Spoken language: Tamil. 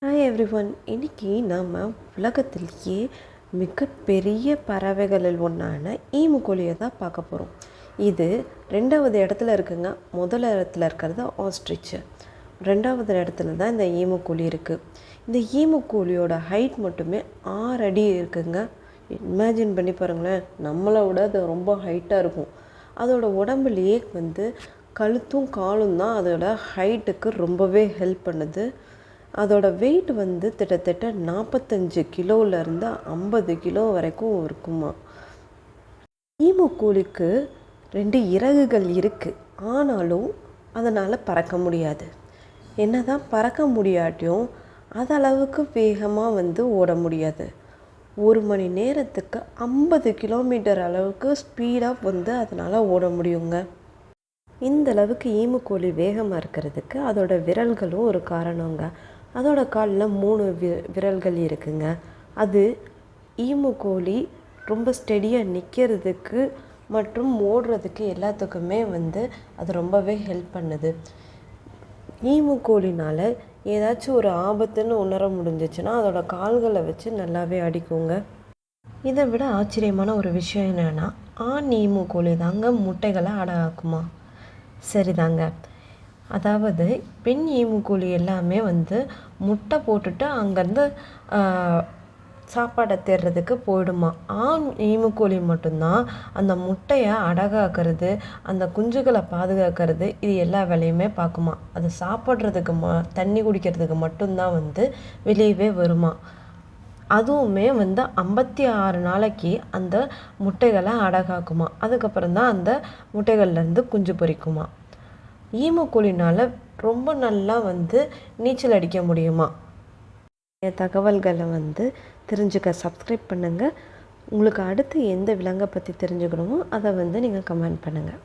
Hi everyone. இன்னைக்கு நம்ம உலகத்திலேயே மிகப்பெரிய பறவைகளில் ஒன்றான ஈமுக்கோழியை தான் பார்க்க போகிறோம். இது 2வது இடத்துல இருக்குங்க. முதல் இடத்துல இருக்கிறது ஆஸ்ட்ரிச்சு. 2வது இடத்துல தான் இந்த ஈமுக்கோழி இருக்குது. இந்த ஈமுக்கோழியோட ஹைட் மட்டுமே 6 அடி இருக்குங்க. இமேஜின் பண்ணி பாருங்களேன், நம்மளை விட அது ரொம்ப ஹைட்டாக இருக்கும். அதோட உடம்புலையே கழுத்தும் காலும் தான் அதோட ஹைட்டுக்கு ரொம்பவே ஹெல்ப் பண்ணுது. அதோட வெயிட் கிட்டத்தட்ட 45 கிலோவிலேருந்து 50 கிலோ வரைக்கும் இருக்குமா. ஈமுக்கோழிக்கு 2 இறகுகள் இருக்குது, ஆனாலும் அதனால் பறக்க முடியாது. என்ன தான் பறக்க முடியாட்டியும் அதளவுக்கு வேகமாக ஓட முடியாது. 1 மணி நேரத்துக்கு 50 கிலோமீட்டர் அளவுக்கு ஸ்பீடாக அதனால் ஓட முடியுங்க. இந்த அளவுக்கு ஈமுக்கோழி வேகமாக இருக்கிறதுக்கு அதோட விரல்களும் ஒரு காரணங்க. அதோட காலில் 3 விரல்கள் இருக்குங்க. அது ஈமுக்கோழி ரொம்ப ஸ்டெடியாக நிற்கிறதுக்கு மற்றும் ஓடுறதுக்கு எல்லாத்துக்குமே அது ரொம்பவே ஹெல்ப் பண்ணுது. ஈமுக்கோழினால் ஏதாச்சும் ஒரு ஆபத்துன்னு உணர முடிஞ்சிச்சுன்னா அதோட கால்களை வச்சு நல்லாவே அடிக்குங்க. இதை விட ஆச்சரியமான ஒரு விஷயம் என்னென்னா, ஆண் ஈமுக்கோழி தாங்க முட்டைகளை அடகாக்குமா. சரிதாங்க. அதாவது பெண் ஈமுக்கோழி எல்லாமே முட்டை போட்டுட்டு அங்கேருந்து சாப்பாடை தேடுறதுக்கு போயிடுமா. ஆண் ஈமுக்கோழி மட்டும்தான் அந்த முட்டையை அடகாக்கிறது, அந்த குஞ்சுகளை பாதுகாக்கிறது, இது எல்லா வேலையுமே பார்க்குமா. அது சாப்பிட்றதுக்கு தண்ணி குடிக்கிறதுக்கு மட்டும்தான் வெளியவே வருமா. அதுவுமே 56 நாளைக்கு அந்த முட்டைகளை அடகாக்குமா. அதுக்கப்புறம் தான் அந்த முட்டைகள்லேருந்து குஞ்சு பொரிக்குமா. ஈமுக்கோழினால் ரொம்ப நல்லா நீச்சல் அடிக்க முடியுமா. தகவல்களை தெரிஞ்சுக்க சப்ஸ்கிரைப் பண்ணுங்கள். உங்களுக்கு அடுத்து எந்த விலங்கை பற்றி தெரிஞ்சுக்கணுமோ அதை நீங்கள் கமெண்ட் பண்ணுங்கள்.